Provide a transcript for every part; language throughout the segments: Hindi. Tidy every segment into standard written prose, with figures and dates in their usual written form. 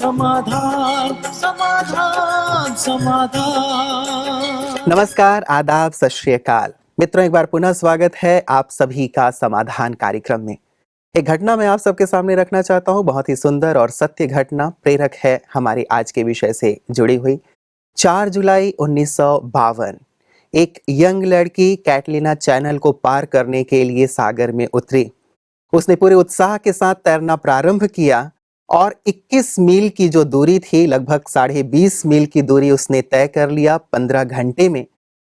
समाधान समाधान समाधान। नमस्कार, आदाब, सत श्री अकाल। मित्रों, एक बार पुनः स्वागत है आप सभी का समाधान कार्यक्रम में। एक घटना मैं आप सबके सामने रखना चाहता हूँ, बहुत ही सुंदर और सत्य घटना, प्रेरक है हमारे आज के विषय से जुड़ी हुई। 4 जुलाई 1952 एक यंग लड़की कैटलीना चैनल को पार करने के लिए सागर में उतरी। उसने पूरे उत्साह के साथ तैरना प्रारंभ किया और 21 मील की जो दूरी थी, लगभग 20.5 मील की दूरी उसने तय कर लिया 15 घंटे में।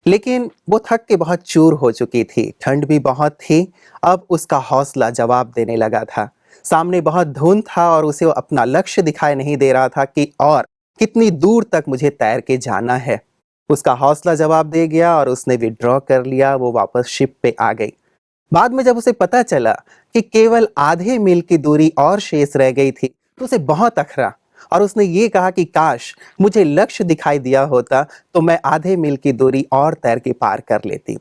लेकिन वो थक के बहुत चूर हो चुकी थी, ठंड भी बहुत थी। अब उसका हौसला जवाब देने लगा था। सामने बहुत धुंध था और उसे अपना लक्ष्य दिखाई नहीं दे रहा था कि और कितनी दूर तक मुझे तैर के जाना है। उसका हौसला जवाब दे गया और उसने विड्रॉ कर लिया। वो वापस शिप पे आ गई। बाद में जब उसे पता चला कि केवल आधे मील की दूरी और शेष रह गई थी, तो उसे बहुत अखरा और उसने ये कहा कि काश मुझे लक्ष्य दिखाई दिया होता तो मैं आधे मील की दूरी और तैर के पार कर लेती।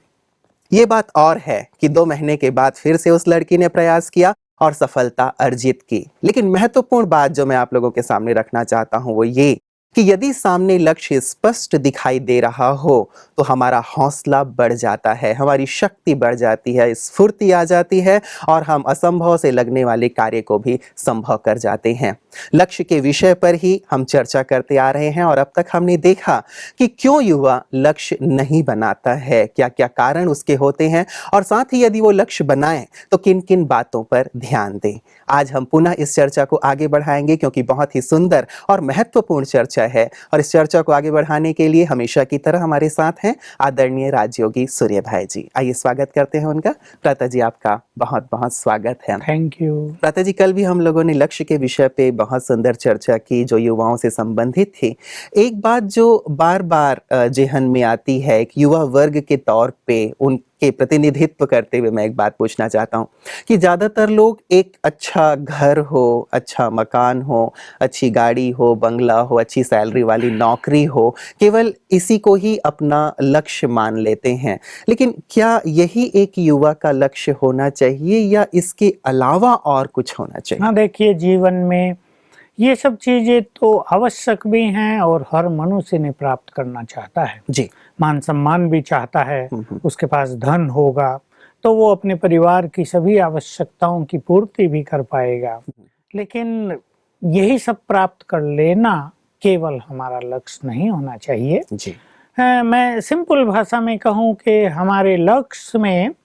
ये बात और है कि 2 महीने के बाद फिर से उस लड़की ने प्रयास किया और सफलता अर्जित की। लेकिन महत्वपूर्ण बात जो मैं आप लोगों के सामने रखना चाहता हूँ वो ये कि यदि सामने लक्ष्य स्पष्ट दिखाई दे रहा हो तो हमारा हौसला बढ़ जाता है, हमारी शक्ति बढ़ जाती है, स्फूर्ति आ जाती है और हम असंभव से लगने वाले कार्य को भी संभव कर जाते हैं। लक्ष्य के विषय पर ही हम चर्चा करते आ रहे हैं और अब तक हमने देखा कि क्यों युवा लक्ष्य नहीं बनाता है, क्या क्या कारण उसके होते हैं और साथ ही यदि वो लक्ष्य बनाए तो किन किन बातों पर ध्यान दें। आज हम पुनः इस चर्चा को आगे बढ़ाएंगे क्योंकि बहुत ही सुंदर और महत्वपूर्ण चर्चा है और इस चर्चा को आगे बढ़ाने के लिए हमेशा की तरह हमारे साथ हैं आदरणीय राजयोगी सूर्य भाई जी। आइए स्वागत करते हैं उनका। प्रातः जी, आपका बहुत बहुत स्वागत है। Thank you. प्रातः जी, कल भी हम लोगों ने लक्ष्य के विषय पे बहुत सुंदर चर्चा की जो युवाओं से संबंधित थी। एक बात जो बार बार जेहन में आती है एक युवा वर्ग के तौर पे उनके प्रतिनिधित्व करते हुए मैं एक बात पूछना चाहता हूँ कि ज्यादातर लोग एक अच्छा घर हो, अच्छा मकान हो, अच्छी गाड़ी हो, बंगला हो, अच्छी सैलरी वाली नौकरी हो, केवल इसी को ही अपना लक्ष्य मान लेते हैं। लेकिन क्या यही एक युवा का लक्ष्य होना चाहिए या इसके अलावा और कुछ होना चाहिए? हाँ, देखिए, जीवन में ये सब चीजें तो आवश्यक भी हैं और हर मनुष्य ने प्राप्त करना चाहता है जी। मान सम्मान भी चाहता है, उसके पास धन होगा तो वो अपने परिवार की सभी आवश्यकताओं की पूर्ति भी कर पाएगा। लेकिन यही सब प्राप्त कर लेना केवल हमारा लक्ष्य नहीं होना चाहिए। जी। मैं सिंपल भाषा में कहूँ कि हमारे लक्ष्य में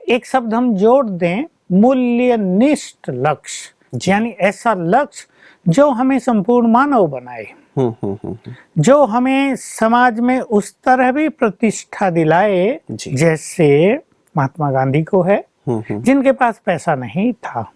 एक शब्द हम जोड़ दें, मूल्यनिष्ठ लक्ष्य, यानी ऐसा लक्ष्य जो हमें संपूर्ण मानव बनाए, जो हमें समाज में उस तरह भी प्रतिष्ठा दिलाए जैसे महात्मा गांधी को है, जिनके पास पैसा नहीं था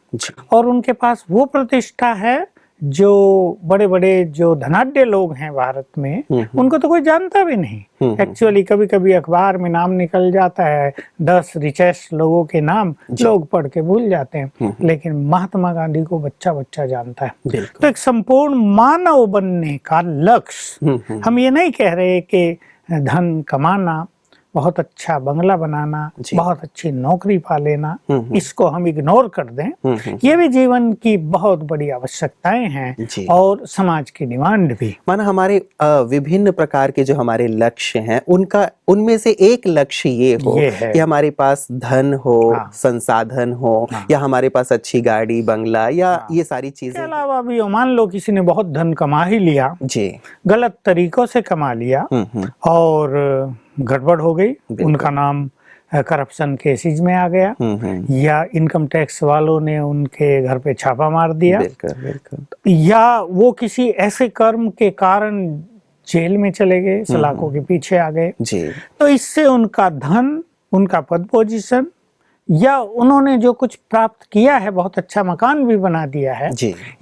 और उनके पास वो प्रतिष्ठा है जो बड़े बड़े जो धनाढ्य लोग हैं भारत में उनको तो कोई जानता भी नहीं। एक्चुअली कभी कभी अखबार में नाम निकल जाता है, 10 रिचेस्ट लोगों के नाम लोग पढ़ के भूल जाते हैं, लेकिन महात्मा गांधी को बच्चा बच्चा जानता है। तो एक संपूर्ण मानव बनने का लक्ष्य, हम ये नहीं कह रहे कि धन कमाना, बहुत अच्छा बंगला बनाना, बहुत अच्छी नौकरी पा लेना, इसको हम इग्नोर कर दें। ये भी जीवन की बहुत बड़ी आवश्यकताएं हैं और समाज की डिमांड भी। माना हमारे विभिन्न प्रकार के जो हमारे लक्ष्य हैं उनमें से एक लक्ष्य ये हो कि हमारे पास धन हो, संसाधन हो, या हमारे पास अच्छी गाड़ी, बंगला, या ये सारी चीजें के अलावा भी मान लो किसी ने बहुत धन कमा ही लिया, गलत तरीकों से कमा लिया और गड़बड़ हो गई, उनका नाम करप्शन केसेस में आ गया या इनकम टैक्स वालों ने उनके घर पे छापा मार दिया, या वो किसी ऐसे कर्म के कारण जेल में चले गए, सलाखों के पीछे आ गए, तो इससे उनका धन, उनका पद पोजीशन या उन्होंने जो कुछ प्राप्त किया है, बहुत अच्छा मकान भी बना दिया है,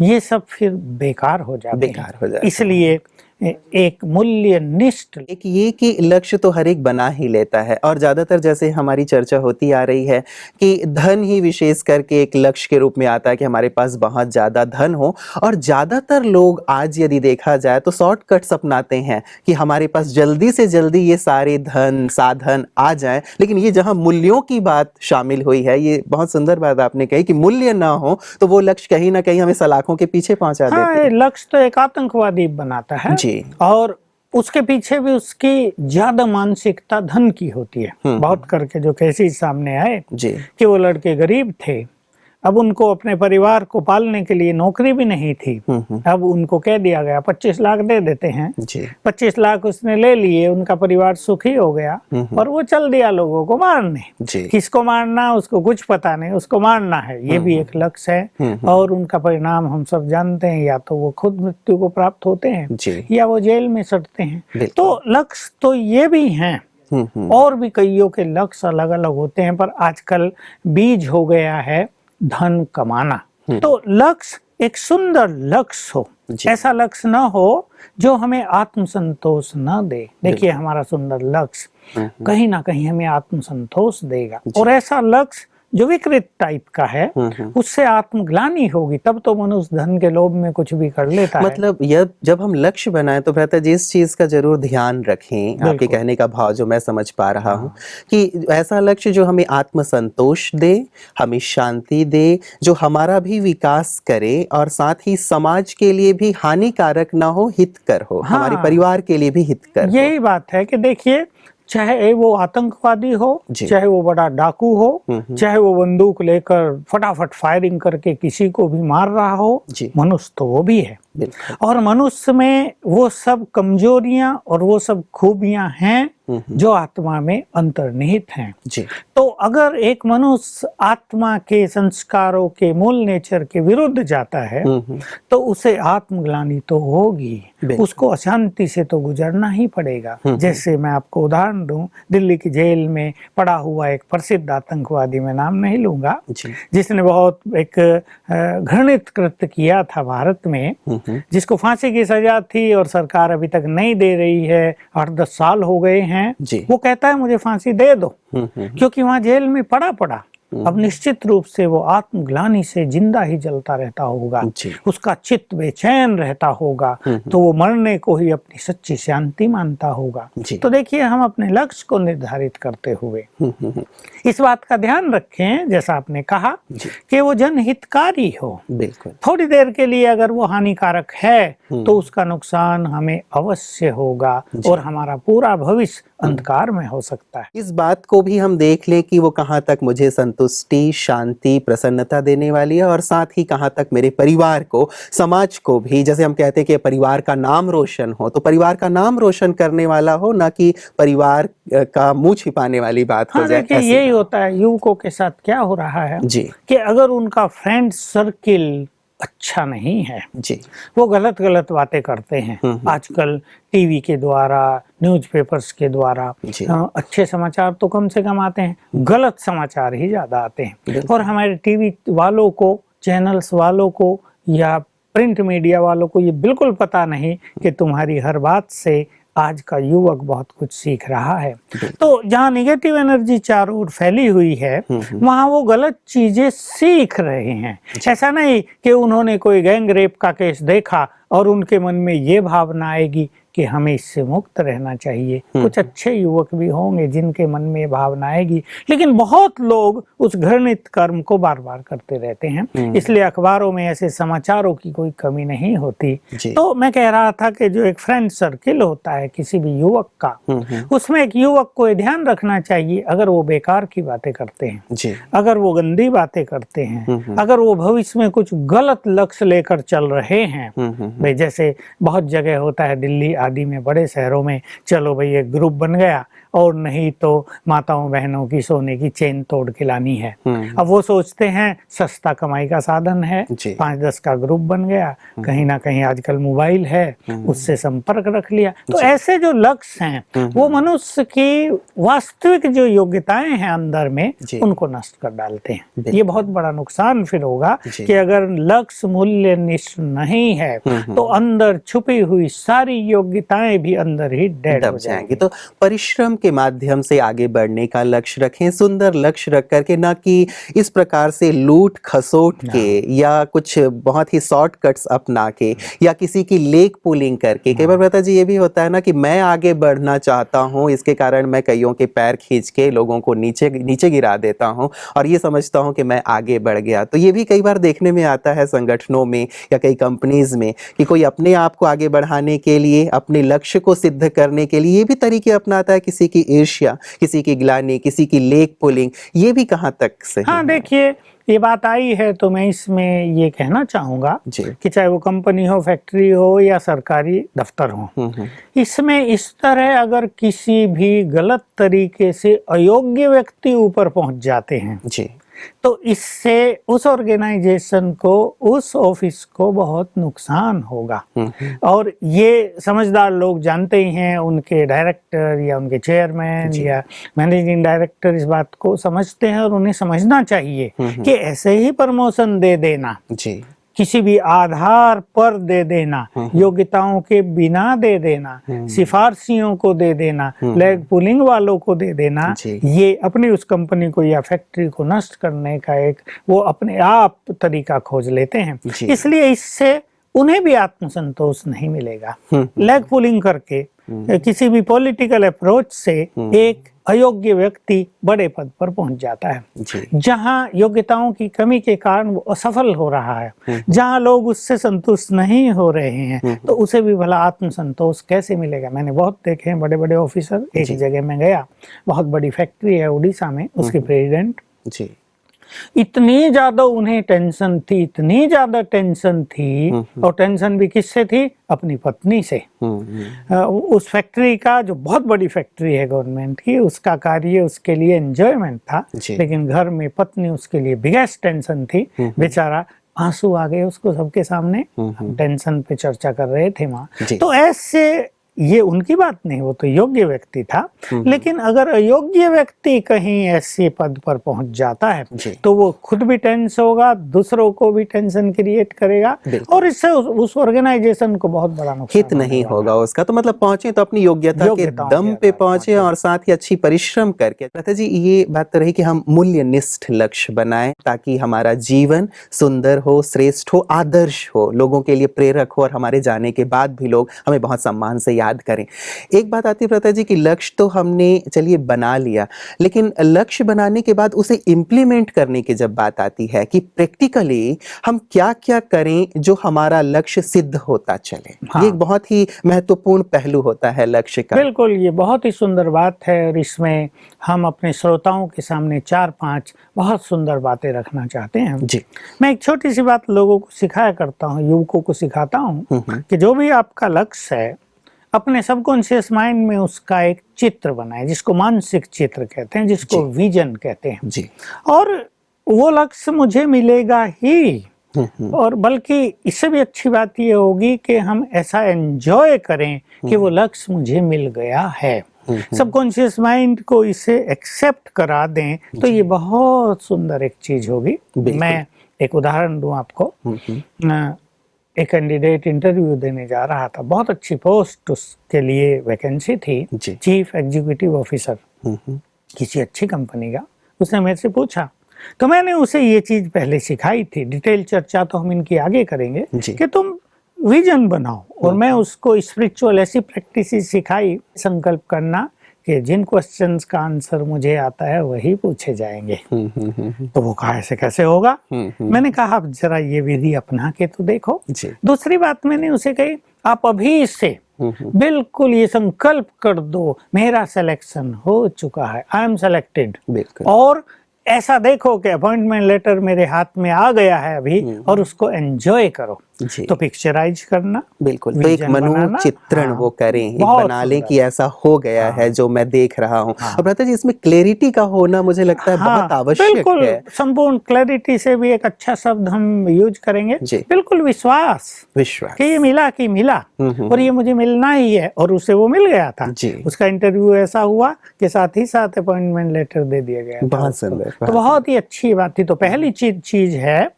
ये सब फिर बेकार हो जाते हैं। इसलिए एक मूल्यनिष्ठ। एक ये कि लक्ष्य तो हर एक बना ही लेता है और ज़्यादातर जैसे हमारी चर्चा होती आ रही है कि धन ही विशेष करके एक लक्ष्य के रूप में आता है कि हमारे पास बहुत ज़्यादा धन हो, और ज़्यादातर लोग आज यदि देखा जाए तो शॉर्टकट्स अपनाते हैं कि हमारे पास जल्दी से जल्दी ये सारे धन साधन आ जाएं। लेकिन ये जहाँ मूल्यों की बात शामिल हुई है, ये बहुत सुंदर बात आपने कही कि मूल्य ना हो तो वो लक्ष्य कहीं ना कहीं हमें सलाखों के पीछे पहुंचा देते हैं। लक्ष्य तो एक आतंकवादी बनाता है जी। और उसके पीछे भी उसकी ज्यादा मानसिकता धन की होती है। बहुत करके जो केसेस सामने आए जी। कि वो लड़के गरीब थे, अब उनको अपने परिवार को पालने के लिए नौकरी भी नहीं थी, अब उनको कह दिया गया 25 लाख दे देते हैं जी। 25 लाख उसने ले लिए, उनका परिवार सुखी हो गया और वो चल दिया लोगों को मारने। जी। किसको मारना उसको कुछ पता नहीं, उसको मारना है, ये भी एक लक्ष्य है। और उनका परिणाम हम सब जानते हैं, या तो वो खुद मृत्यु को प्राप्त होते हैं जी। या वो जेल में सड़ते हैं। तो लक्ष्य तो ये भी हैं, और भी कईयों के लक्ष्य अलग अलग होते हैं, पर आजकल बीज हो गया है धन कमाना। तो लक्ष्य एक सुंदर लक्ष्य हो, ऐसा लक्ष्य ना हो जो हमें आत्मसंतोष न दे। देखिए हमारा सुंदर लक्ष्य कहीं ना कहीं हमें आत्मसंतोष देगा, और ऐसा लक्ष्य जो विकृत टाइप का है उससे आत्मग्लानि होगी, तब तो मनुष्य धन के लोभ में कुछ भी कर लेता है। मतलब यह जब हम लक्ष्य बनाएं तो भ्राता जी इस चीज का जरूर ध्यान रखें, आपके कहने का भाव जो मैं समझ पा रहा हूँ कि ऐसा लक्ष्य जो हमें आत्मसंतोष दे, हमें शांति दे, जो हमारा भी विकास करे और साथ ही समाज के लिए भी हानिकारक ना हो, हितकर हो, हमारे परिवार के लिए भी हितकर हो। यही बात है कि देखिए चाहे वो आतंकवादी हो, चाहे वो बड़ा डाकू हो, चाहे वो बंदूक लेकर फटाफट फायरिंग करके किसी को भी मार रहा हो, मनुष्य तो वो भी है। और मनुष्य में वो सब कमजोरियां और वो सब खूबियां हैं जो आत्मा में अंतर्निहित हैं। तो अगर एक मनुष्य आत्मा के संस्कारों के मूल नेचर के विरुद्ध जाता है तो उसे आत्मग्लानि तो होगी, उसको अशांति से तो गुजरना ही पड़ेगा। जैसे मैं आपको उदाहरण दूं, दिल्ली की जेल में पड़ा हुआ एक प्रसिद्ध आतंकवादी, मैं नाम नहीं लूंगा, जिसने बहुत एक घृणित कृत्य किया था भारत में, जिसको फांसी की सजा थी और सरकार अभी तक नहीं दे रही है, 8-10 साल हो गए हैं। वो कहता है मुझे फांसी दे दो, क्योंकि वहां जेल में पड़ा अब निश्चित रूप से वो आत्मग्लानि से जिंदा ही जलता रहता होगा, उसका चित्त बेचैन रहता होगा, तो वो मरने को ही अपनी सच्ची शांति मानता होगा। तो देखिए हम अपने लक्ष्य को निर्धारित करते हुए इस बात का ध्यान रखें, जैसा आपने कहा कि वो जनहितकारी हो। थोड़ी देर के लिए अगर वो हानिकारक है तो उसका नुकसान हमें अवश्य होगा और हमारा पूरा भविष्य अंधकार में हो सकता है। इस बात को भी हम देख लें कि वो कहाँ तक मुझे संतुष्टि, शांति, प्रसन्नता देने वाली है, और साथ ही कहाँ तक मेरे परिवार को, समाज को भी, जैसे हम कहते हैं कि परिवार का नाम रोशन हो, तो परिवार का नाम रोशन करने वाला हो, ना कि परिवार का मुंह छिपाने वाली बात हो जाए। यही होता है युवकों के साथ क्या हो रहा है कि अगर उनका फ्रेंड सर्किल अच्छा नहीं है, वो गलत बातें करते हैं। आजकल टीवी के द्वारा, न्यूज़पेपर्स के द्वारा अच्छे समाचार तो कम से कम आते हैं, गलत समाचार ही ज्यादा आते हैं। और हमारे टीवी वालों को, चैनल्स वालों को या प्रिंट मीडिया वालों को ये बिल्कुल पता नहीं कि तुम्हारी हर बात से आज का युवक बहुत कुछ सीख रहा है। तो जहाँ निगेटिव एनर्जी चारों ओर फैली हुई है वहाँ वो गलत चीजें सीख रहे हैं। ऐसा नहीं कि उन्होंने कोई गैंग रेप का केस देखा और उनके मन में ये भावना आएगी कि हमें इससे मुक्त रहना चाहिए। कुछ अच्छे युवक भी होंगे जिनके मन में ये भावना आएगी, लेकिन बहुत लोग उस घृणित कर्म को बार बार करते रहते हैं। इसलिए अखबारों में ऐसे समाचारों की कोई कमी नहीं होती। तो मैं कह रहा था कि जो एक फ्रेंड सर्किल होता है किसी भी युवक का, उसमें एक युवक को ध्यान रखना चाहिए, अगर वो बेकार की बातें करते हैं, अगर वो गंदी बातें करते हैं, अगर वो भविष्य में कुछ गलत लक्ष्य लेकर चल रहे हैं, भाई जैसे बहुत जगह होता है दिल्ली आदि में, बड़े शहरों में, चलो भाई एक ग्रुप बन गया और नहीं तो माताओं बहनों की सोने की चेन तोड़ के लानी है। अब वो सोचते हैं सस्ता कमाई का साधन है, 5-10 का ग्रुप बन गया, कहीं ना कहीं आजकल मोबाइल है, उससे संपर्क रख लिया। तो ऐसे जो लक्ष्य हैं वो मनुष्य की वास्तविक जो योग्यताएं हैं अंदर में, उनको नष्ट कर डालते हैं। ये बहुत बड़ा नुकसान फिर होगा कि अगर लक्ष्य मूल्य निष्ठ नहीं है तो अंदर छुपी हुई सारी योग्यताएं भी अंदर ही डेड दब हो जाएंगे। जाएंगी। तो परिश्रम के माध्यम से आगे बढ़ने का लक्ष्य रखें, सुंदर लक्ष्य रख करके, ना कि इस प्रकार से लूट खसोट के या कुछ बहुत ही शॉर्टकट्स अपना के या किसी की लेग पुलिंग करके। कई बार पता जी ये भी होता है ना कि मैं आगे बढ़ना चाहता हूँ, इसके कारण मैं कईयों के पैर खींच के लोगों को नीचे नीचे गिरा देता हूँ और ये समझता हूँ कि मैं आगे बढ़ गया। तो ये भी कई बार देखने में आता है संगठनों में या कई कंपनीज में कि कोई अपने आप को आगे बढ़ाने के लिए, अपने लक्ष्य को सिद्ध करने के लिए ये भी तरीके अपनाता है, किसी की ईर्ष्या, किसी की ग्लानि, किसी की लेग पुलिंग। ये भी कहाँ तक सही हाँ, है? देखिए ये बात आई है तो मैं इसमें ये कहना चाहूँगा जी। कि चाहे वो कंपनी हो, फैक्ट्री हो या सरकारी दफ्तर हो, इसमें इस तरह अगर किसी भी गलत तरीके से अयोग्य व्यक्ति ऊपर पहुंच जाते हैं जी। तो इससे उस ऑर्गेनाइजेशन को, उस ऑफिस को बहुत नुकसान होगा। और ये समझदार लोग जानते ही हैं, उनके डायरेक्टर या उनके चेयरमैन या मैनेजिंग डायरेक्टर इस बात को समझते हैं और उन्हें समझना चाहिए कि ऐसे ही प्रमोशन दे देना, जी। किसी भी आधार पर दे देना, योग्यताओं के बिना दे देना, सिफारसियों को दे देना, लेग पुलिंग वालों को दे देना, ये अपनी उस कंपनी को या फैक्ट्री को नष्ट करने का एक वो अपने आप तरीका खोज लेते हैं। इसलिए इससे उन्हें भी आत्मसंतोष नहीं मिलेगा। लेग पुलिंग करके किसी भी पॉलिटिकल अप्रोच से एक अयोग्य व्यक्ति बड़े पद पर पहुंच जाता है। जहां योग्यताओं की कमी के कारण वो असफल हो रहा है, जहां लोग उससे संतुष्ट नहीं हो रहे हैं, तो उसे भी भला आत्मसंतोष कैसे मिलेगा। मैंने बहुत देखे हैं बड़े बड़े ऑफिसर। एक जगह में गया, बहुत बड़ी फैक्ट्री है उड़ीसा में, उसके प्रेसिडेंट, इतनी ज्यादा उन्हें टेंशन थी, इतनी ज्यादा टेंशन थी, और टेंशन भी किससे थी? अपनी पत्नी से। उस फैक्ट्री का, जो बहुत बड़ी फैक्ट्री है गवर्नमेंट की, उसका कार्य उसके लिए एंजॉयमेंट था, लेकिन घर में पत्नी उसके लिए बिगेस्ट टेंशन थी। बेचारा आंसू आ गए उसको सबके सामने। हम टेंशन पे चर्चा कर रहे थे वहां। तो ऐसे, ये उनकी बात नहीं, वो तो योग्य व्यक्ति था, लेकिन अगर अयोग्य व्यक्ति कहीं ऐसे पद पर पहुंच जाता है तो वो खुद भी टेंस होगा, दूसरों को भी टेंशन क्रिएट करेगा, और इससे उस ऑर्गेनाइजेशन को बहुत बड़ा नुकसान हित नहीं होगा उसका। तो मतलब पहुंचे तो अपनी योग्यता के दम पे पहुंचे और साथ ही अच्छी परिश्रम करके। लता जी, ये बात तो रही कि हम मूल्यनिष्ठ लक्ष्य बनाएं ताकि हमारा जीवन सुंदर हो, श्रेष्ठ हो, आदर्श हो, लोगों के लिए प्रेरक हो और हमारे जाने के बाद भी लोग हमें बहुत सम्मान से याद करें। एक बात आती है प्रता जी कि लक्ष्य तो हमने चलिए बना लिया, लेकिन लक्ष्य बनाने के बाद उसे इम्प्लीमेंट करने की जब बात आती है कि प्रैक्टिकली हम क्या क्या करें जो हमारा लक्ष्य सिद्ध होता चले। ये एक बहुत ही महत्वपूर्ण पहलू होता है लक्ष्य का। बिल्कुल, ये बहुत ही सुंदर बात है और इसमें हम अपने श्रोताओं के सामने 4-5 बहुत सुंदर बातें रखना चाहते हैं जी। मैं एक छोटी सी बात लोगों को सिखाया करता हूँ, युवकों को सिखाता हूँ कि जो भी आपका लक्ष्य है, अपने सबकॉन्शियस माइंड में उसका एक चित्र बनाए, जिसको मानसिक चित्र कहते हैं, जिसको विजन कहते हैं जी। और वो लक्ष्य मुझे मिलेगा ही, और बल्कि इससे भी अच्छी बात ये होगी कि हम ऐसा एंजॉय करें कि वो लक्ष्य मुझे मिल गया है। सबकॉन्शियस माइंड को इसे एक्सेप्ट करा दें तो ये बहुत सुंदर एक चीज होगी। मैं एक उदाहरण दूं आपको। एक कैंडिडेट इंटरव्यू देने जा रहा था, बहुत अच्छी पोस्ट उसके लिए वैकेंसी थी, चीफ एग्जीक्यूटिव ऑफिसर किसी अच्छी कंपनी का। उसने मेरे से पूछा, तो मैंने उसे ये चीज पहले सिखाई थी, डिटेल चर्चा तो हम इनकी आगे करेंगे, कि तुम विजन बनाओ, और मैं उसको स्पिरिचुअल ऐसी प्रैक्टिस सिखाई, संकल्प करना कि जिन क्वेश्चंस का आंसर मुझे आता है वही पूछे जाएंगे। तो वो कहा ऐसे कैसे होगा? मैंने कहा आप जरा ये विधि अपना के तो देखो। दूसरी बात मैंने उसे कही, आप अभी से बिल्कुल ये संकल्प कर दो, मेरा सिलेक्शन हो चुका है, आई एम सेलेक्टेड, और ऐसा देखो कि अपॉइंटमेंट लेटर मेरे हाथ में आ गया है अभी, और उसको एंजॉय करो। तो पिक्चराइज करना, बिल्कुल, तो एक मनोचित्रण वो करें, एक बना लें कि ऐसा हो गया है जो मैं देख रहा हूँ। और भ्राता जी, इसमें क्लैरिटी का होना मुझे लगता है बहुत आवश्यक है। संपूर्ण क्लैरिटी से भी एक अच्छा शब्द हम यूज करेंगे, बिल्कुल विश्वास कि ये मिला कि मिला, और ये मुझे मिलना ही है, और उसे वो मिल गया था। उसका इंटरव्यू ऐसा हुआ कि साथ ही साथ अपॉइंटमेंट लेटर दे दिया गया। बहुत सुंदर, तो बहुत ही अच्छी बात थी। तो पहली चीज है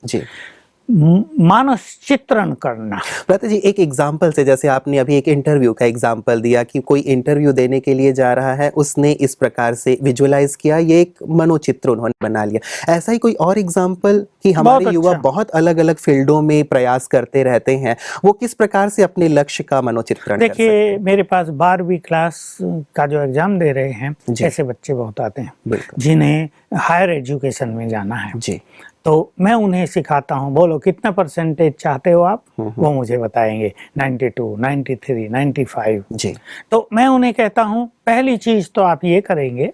मानस चित्रण करना। भ्राता जी, एक एग्जाम्पल से, जैसे आपने अभी एक इंटरव्यू का एग्जाम्पल दिया कि कोई इंटरव्यू देने के लिए जा रहा है, उसने इस प्रकार से विजुअलाइज किया, ये एक मनोचित्र उन्होंने बना लिया। ऐसा ही कोई और एग्जाम्पल कि हमारे युवा बहुत अलग अलग फील्डों में प्रयास करते रहते हैं, वो किस प्रकार से अपने लक्ष्य का मनोचित्रण कर सकते हैं? देखिए, मेरे पास 12वीं क्लास का जो एग्जाम दे रहे हैं, ऐसे बच्चे बहुत आते हैं जिन्हें हायर एजुकेशन में जाना है जी। तो मैं उन्हें सिखाता हूँ, बोलो कितना परसेंटेज चाहते हो आप, वो मुझे बताएंगे 92, 93, 95 जी। तो मैं उन्हें कहता हूँ पहली चीज तो आप ये करेंगे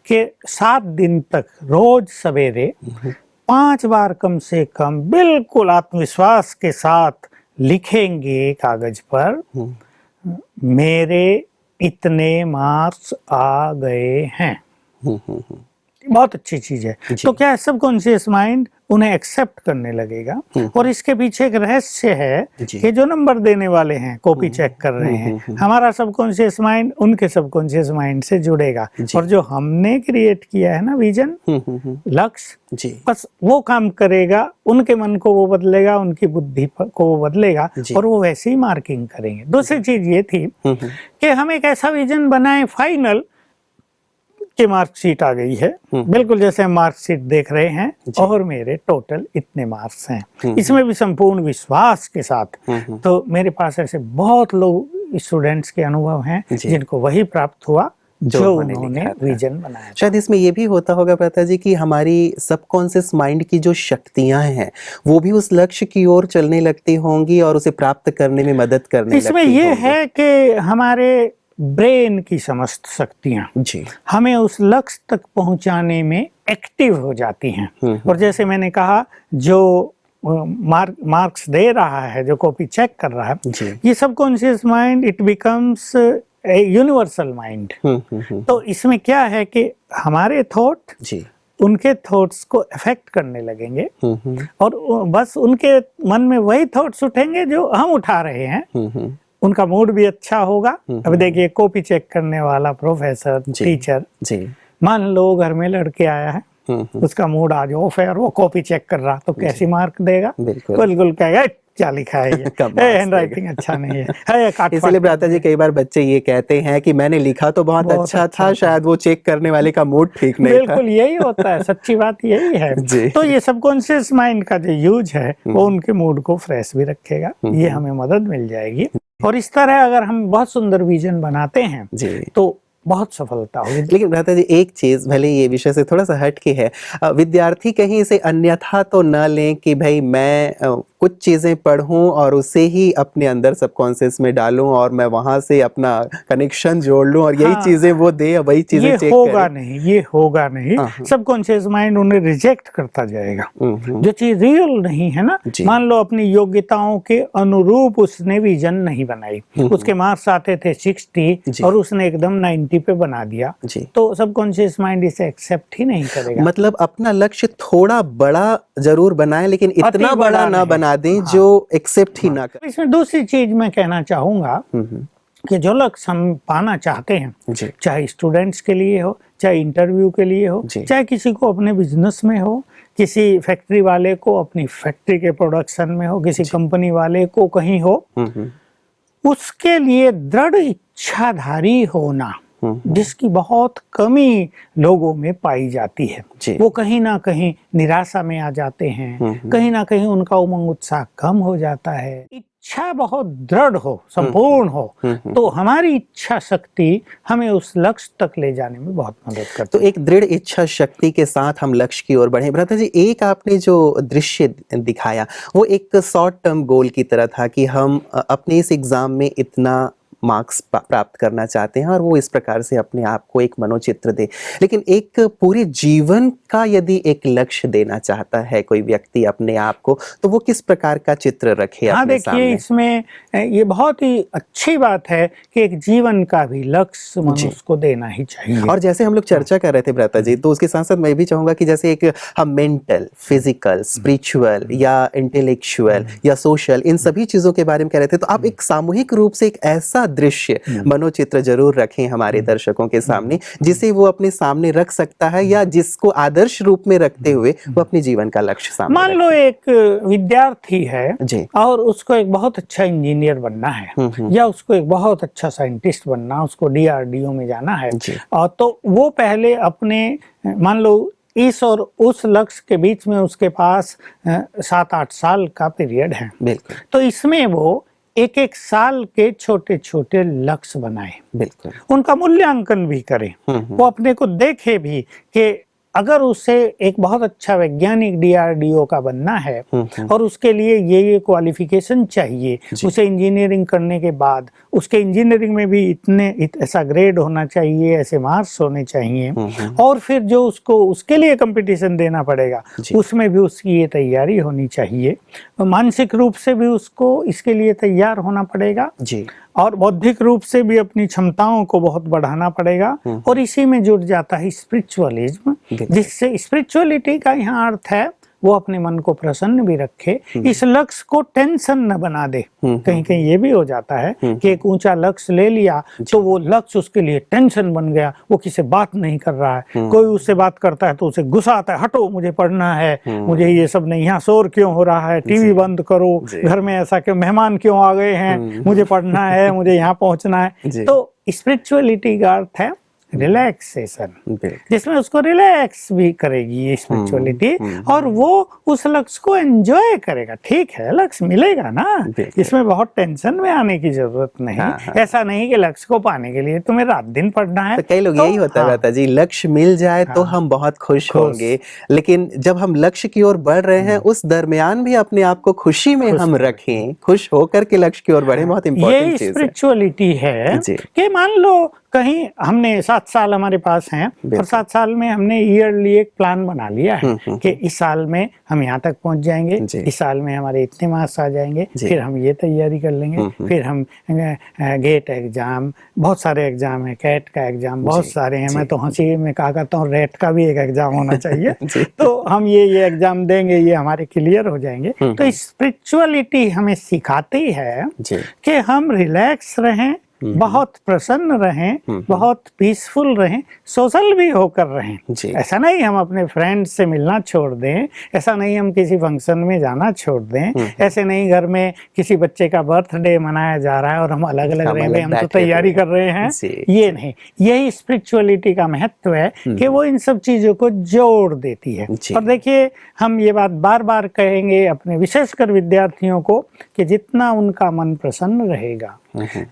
कि 7 दिन तक रोज सवेरे 5 बार कम से कम बिल्कुल आत्मविश्वास के साथ लिखेंगे कागज पर, मेरे इतने मार्क्स आ गए हैं। बहुत अच्छी चीज है। तो क्या है, सबकॉन्शियस माइंड उन्हें एक्सेप्ट करने लगेगा। और इसके पीछे एक रहस्य है कि जो नंबर देने वाले हैं, कॉपी चेक कर रहे हैं, हमारा सबकॉन्शियस माइंड उनके सबकॉन्शियस माइंड से जुड़ेगा और जो हमने क्रिएट किया है ना विजन, लक्ष्य, बस वो काम करेगा, उनके मन को वो बदलेगा, उनकी बुद्धि को वो बदलेगा और वो वैसे ही मार्किंग करेंगे। दूसरी चीज ये थी कि हम एक ऐसा विजन बनाए फाइनल की मार्कशीट आ गई है, बिल्कुल जैसे हम मार्कशीट देख रहे हैं और मेरे टोटल इतने मार्क्स हैं, इसमें भी संपूर्ण विश्वास के साथ। तो मेरे पास ऐसे बहुत लोग स्टूडेंट्स के अनुभव हैं जिनको वही प्राप्त हुआ जो उन्होंने विजन बनाया। शायद इसमें ये भी होता होगा भ्राता जी कि हमारी सबकॉन्शियस माइंड की जो शक्तियां हैं वो भी उस लक्ष्य की ओर चलने लगती होंगी और उसे प्राप्त करने में मदद करने लगती होंगी। इसमें ये है कि हमारे ब्रेन की समस्त शक्तियां जी हमें उस लक्ष्य तक पहुंचाने में एक्टिव हो जाती हैं। और जैसे मैंने कहा, जो मार्क्स दे रहा है, जो कॉपी चेक कर रहा है, ये subconscious mind it becomes a universal mind. तो इसमें क्या है कि हमारे थॉट उनके थॉट्स को अफेक्ट करने लगेंगे और बस उनके मन में वही थॉट्स उठेंगे जो हम उठा रहे हैं। उनका मूड भी अच्छा होगा। अभी देखिए, कॉपी चेक करने वाला प्रोफेसर, टीचर, मान लो घर में लड़के आया है, उसका मूड आज ऑफ है और वो कॉपी चेक कर रहा, तो कैसी मार्क देगा? बिल्कुल कहेगा क्या लिखा है ये, हैंड राइटिंग अच्छा नहीं है। इसलिए भ्राता जी कई बार बच्चे ये कहते हैं कि मैंने लिखा तो बहुत अच्छा था, शायद वो चेक करने वाले का मूड ठीक नहीं था। बिल्कुल यही होता है, सच्ची बात यही है। तो ये सबकॉन्शियस माइंड का जो यूज है वो उनके मूड को फ्रेश भी रखेगा, ये हमें मदद मिल जाएगी। और इस तरह अगर हम बहुत सुंदर विजन बनाते हैं तो बहुत सफलता होगी। लेकिन भ्राता जी एक चीज, भले ये विषय से थोड़ा सा हट के है, विद्यार्थी कहीं इसे अन्यथा तो न लें कि भाई मैं कुछ चीजें पढ़ूं और उसे ही अपने अंदर सबकॉन्शियस में डालूं और मैं वहां से अपना कनेक्शन जोड़ लूं और यही चीजें वो दे, वही चीजें चेक करें। ये होगा नहीं। सबकॉन्शियस माइंड उन्हें रिजेक्ट करता जाएगा। जो चीज रियल नहीं है ना, मान लो अपनी योग्यताओं के अनुरूप उसने विजन नहीं बनाई, उसके मार्क्स आते थे 60 और उसने एकदम 90 पे बना दिया, तो सबकॉन्शियस माइंड इसे एक्सेप्ट ही नहीं करेगा। मतलब अपना लक्ष्य थोड़ा बड़ा जरूर बनाए लेकिन इतना बड़ा ना बना दें जो एक्सेप्ट ही ना करें। इसमें दूसरी चीज मैं कहना चाहूंगा कि जो लक्ष्य हम पाना चाहते हैं, चाहे स्टूडेंट्स के लिए हो, चाहे इंटरव्यू के लिए हो, चाहे किसी को अपने बिजनेस में हो, किसी फैक्ट्री वाले को अपनी फैक्ट्री के प्रोडक्शन में हो, किसी कंपनी वाले को कहीं हो, उसके लिए दृढ़ इच्छाधारी होना, जिसकी बहुत कमी लोगों में पाई जाती है। वो कहीं ना कहीं निराशा में आ जाते हैं, कहीं ना कहीं उनका उमंग उत्साह कम हो जाता है। इच्छा बहुत दृढ़ हो, संपूर्ण हो, तो हमारी इच्छा शक्ति हमें उस लक्ष्य तक ले जाने में बहुत मदद करती है। तो एक दृढ़ इच्छा शक्ति के साथ हम लक्ष्य की ओर बढ़े। भ्राता जी एक आपने जो दृश्य दिखाया वो एक शॉर्ट टर्म गोल की तरह था कि हम अपने इस एग्जाम में इतना मार्क्स प्राप्त करना चाहते हैं और वो इस प्रकार से अपने आप को एक मनोचित्र दे। लेकिन एक पूरे जीवन का यदि एक लक्ष्य देना चाहता है कोई व्यक्ति अपने आप को, तो वो किस प्रकार का चित्र रखे अपने सामने? देखिए, इसमें ये बहुत ही अच्छी बात है कि एक जीवन का भी लक्ष्य मनुष्य को देना ही चाहिए। और जैसे हम लोग चर्चा कर रहे थे भ्राता जी, तो उसके साथ साथ मैं भी चाहूंगा कि जैसे एक हम मेंटल, फिजिकल, स्पिरिचुअल या इंटेलेक्चुअल या सोशल, इन सभी चीजों के बारे में कह रहे थे, तो आप एक सामूहिक रूप से एक ऐसा दृश्य मनोचित्र जरूर रखें हमारे दर्शकों के सामने, जिसे वो अपने सामने रख सकता है या जिसको आदर्श रूप में रखते हुए वो अपने जीवन का लक्ष्य सामने मान लो एक विद्यार्थी है जी। और उसको एक बहुत अच्छा इंजीनियर बनना है या उसको एक बहुत अच्छा साइंटिस्ट बनना, उसको DRDO में जाना है, और तो वो पहले अपने मान लो इस और उस लक्ष्य के बीच में उसके पास 7-8 साल का पीरियड है। बिल्कुल। तो इसमें वो एक एक साल के छोटे छोटे लक्ष्य बनाए, बिल्कुल, उनका मूल्यांकन भी करे, वो अपने को देखे भी कि अगर उसे एक बहुत अच्छा वैज्ञानिक DRDO का बनना है और उसके लिए ये क्वालिफिकेशन चाहिए, उसे इंजीनियरिंग करने के बाद उसके इंजीनियरिंग में भी ऐसा ग्रेड होना चाहिए, ऐसे मार्क्स होने चाहिए, और फिर जो उसको उसके लिए कंपटीशन देना पड़ेगा उसमें भी उसकी ये तैयारी होनी चाहिए, मानसिक रूप से भी उसको इसके लिए तैयार होना पड़ेगा जी। और बौद्धिक रूप से भी अपनी क्षमताओं को बहुत बढ़ाना पड़ेगा। और इसी में जुड़ जाता है स्पिरिचुअलिज्म, जिससे स्पिरिचुअलिटी का यहाँ अर्थ है वो अपने मन को प्रसन्न भी रखे, इस लक्ष्य को टेंशन न बना दे। कहीं कहीं ये भी हो जाता है कि एक ऊंचा लक्ष्य ले लिया तो वो लक्ष्य उसके लिए टेंशन बन गया, वो किसी बात नहीं कर रहा है, कोई उससे बात करता है तो उसे गुस्सा आता है, हटो मुझे पढ़ना है, मुझे ये सब नहीं, यहाँ शोर क्यों हो रहा है, टीवी बंद करो, घर में ऐसा क्यों, मेहमान क्यों आ गए हैं, मुझे पढ़ना है, मुझे यहाँ पहुंचना है। तो स्पिरिचुअलिटी का अर्थ है रिलैक्सेशन, जिसमें उसको रिलैक्स भी करेगी ये स्पिरिचुअलिटी, और वो उस लक्ष्य को एंजॉय करेगा। ठीक है, लक्ष्य मिलेगा ना, इसमें बहुत टेंशन में आने की जरूरत नहीं। ऐसा नहीं कि लक्ष्य को पाने के लिए तुम्हें रात दिन पढ़ना है। तो कई लोग यही होता है जी, लक्ष्य मिल जाए तो हम बहुत खुश होंगे, लेकिन जब हम लक्ष्य की ओर बढ़ रहे हैं उस दरमियान भी अपने आप को खुशी में हम रखें, खुश होकर के लक्ष्य की ओर बढ़े, बहुत इंपॉर्टेंट चीज है। ये स्पिरिचुअलिटी है कि मान लो कहीं हमने 7 साल हमारे पास हैं और 7 साल में हमने ईयरली एक प्लान बना लिया है कि इस साल में हम यहाँ तक पहुंच जाएंगे, इस साल में हमारे इतने मार्क्स आ जाएंगे, फिर हम ये तैयारी कर लेंगे, फिर हम गेट एग्जाम, बहुत सारे एग्जाम है, कैट का एग्जाम बहुत सारे हैं, मैं तो हंसी में कहा करता हूँ रेट का भी एक एग्जाम होना चाहिए। तो हम ये एग्जाम देंगे, ये हमारे क्लियर हो जाएंगे। तो स्पिरिचुअलिटी हमें सिखाती है कि हम रिलैक्स रहें, बहुत प्रसन्न रहें, बहुत पीसफुल रहें, सोशल भी होकर रहें। ऐसा नहीं हम अपने फ्रेंड्स से मिलना छोड़ दें, ऐसा नहीं हम किसी फंक्शन में जाना छोड़ दें, ऐसे नहीं घर में किसी बच्चे का बर्थडे मनाया जा रहा है और हम अलग अलग रह गए, हम तो तैयारी कर रहे हैं, ये नहीं। यही स्पिरिचुअलिटी का महत्व है कि वो इन सब चीजों को जोड़ देती है। और देखिए, हम ये बात बार बार कहेंगे अपने विशेषकर विद्यार्थियों को कि जितना उनका मन प्रसन्न रहेगा,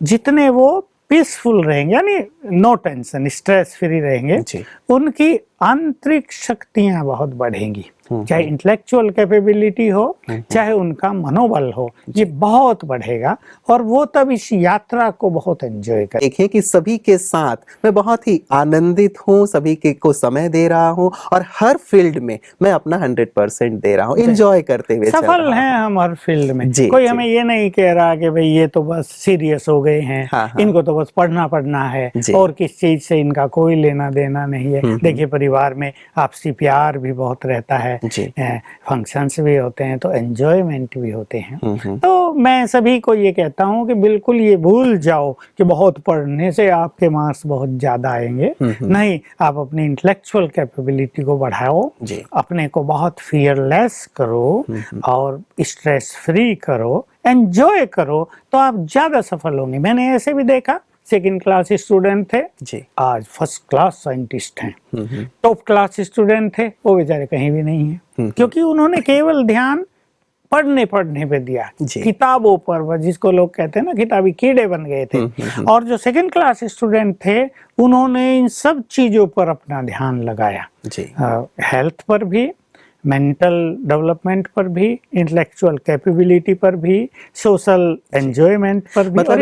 जितने वो पीसफुल रहेंगे, यानी नो टेंशन, स्ट्रेस फ्री रहेंगे, उनकी आंतरिक शक्तियां बहुत बढ़ेंगी, चाहे इंटेलेक्चुअल कैपेबिलिटी हो, चाहे उनका मनोबल हो, ये बहुत बढ़ेगा और वो तब इस यात्रा को बहुत एंजॉय करें। देखिए कि सभी के साथ मैं बहुत ही आनंदित हूँ, सभी के को समय दे रहा हूँ और हर फील्ड में मैं अपना 100% दे रहा हूँ, एंजॉय करते हुए सफल हैं हम हर फील्ड में। कोई हमें ये नहीं कह रहा कि भाई ये तो बस सीरियस हो गए हैं, इनको तो बस पढ़ना है और किस चीज से इनका कोई लेना देना नहीं है। देखिए, परिवार में आपसी प्यार भी बहुत रहता है, फंक्शंस भी होते हैं, तो एंजॉयमेंट भी होते हैं। तो मैं सभी को ये कहता हूँ कि बिल्कुल ये भूल जाओ कि बहुत पढ़ने से आपके मार्क्स बहुत ज्यादा आएंगे। नहीं, आप अपनी इंटेलेक्चुअल कैपेबिलिटी को बढ़ाओ, अपने को बहुत फियरलेस करो और स्ट्रेस फ्री करो, एंजॉय करो, तो आप ज्यादा सफल होंगे। मैंने ऐसे भी देखा, सेकंड क्लास स्टूडेंट थे, आज फर्स्ट क्लास साइंटिस्ट हैं। टॉप क्लास स्टूडेंट थे, वो बेचारे कहीं भी नहीं है, क्योंकि उन्होंने केवल ध्यान पढ़ने पे दिया, किताबों पर, जिसको लोग कहते हैं ना किताबी कीड़े बन गए थे। और जो सेकंड क्लास स्टूडेंट थे, उन्होंने इन सब चीजों पर अपना ध्यान लगाया, हेल्थ पर भी, मेंटल मतलब पर भी, इंटेलेक्चुअल कैपेबिलिटी पर भी, सोशल एंजॉयमेंट पर भी, और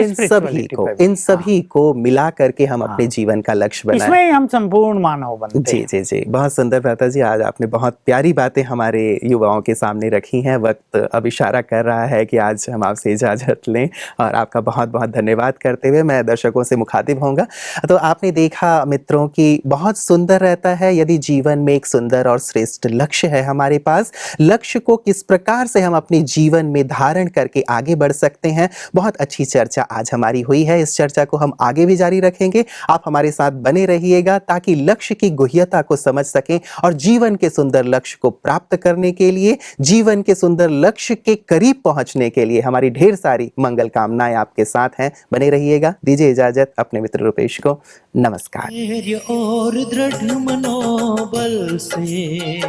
इन सभी को मिला करके हम अपने जीवन का लक्ष्य बनाएं। इसमें हम संपूर्ण मानव बनते हैं। जी, बहुत सुंदर भ्राता जी, आज आपने बहुत प्यारी बातें हमारे युवाओं के सामने रखी हैं। वक्त अब इशारा कर रहा है कि आज हम आपसे इजाजत लें और आपका बहुत बहुत धन्यवाद करते हुए मैं दर्शकों से मुखातिब होऊंगा। तो आपने देखा मित्रों की बहुत सुंदर रहता है यदि जीवन में एक सुंदर और श्रेष्ठ लक्ष्य है हमारे पास, लक्ष्य को किस प्रकार से हम अपने जीवन में धारण करके आगे बढ़ सकते हैं। बहुत अच्छी चर्चा आज हमारी हुई है। इस चर्चा को हम आगे भी जारी रखेंगे। आप हमारे साथ बने रहिएगा ताकि लक्ष्य की गुह्यता को समझ सकें और जीवन के सुंदर लक्ष्य को प्राप्त करने के लिए, जीवन के सुंदर लक्ष्य के करीब पहुंचने के लिए हमारी ढेर सारी मंगल कामनाएं आपके साथ हैं। बने रहिएगा। दीजिए इजाजत अपने मित्र रुपेश को। नमस्कार। धैर्य और दृढ़ मनोबल से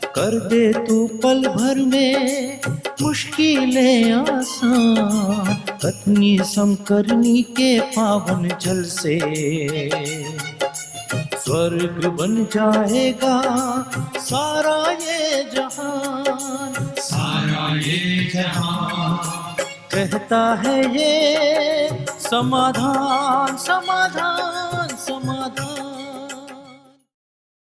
कर दे तू पल भर में मुश्किलें आसान, पत्नी समकरनी के पावन जल से स्वर्ग बन जाएगा सारा ये जहान, सारा ये जहान। कहता है ये समाधान समाधान समाधान।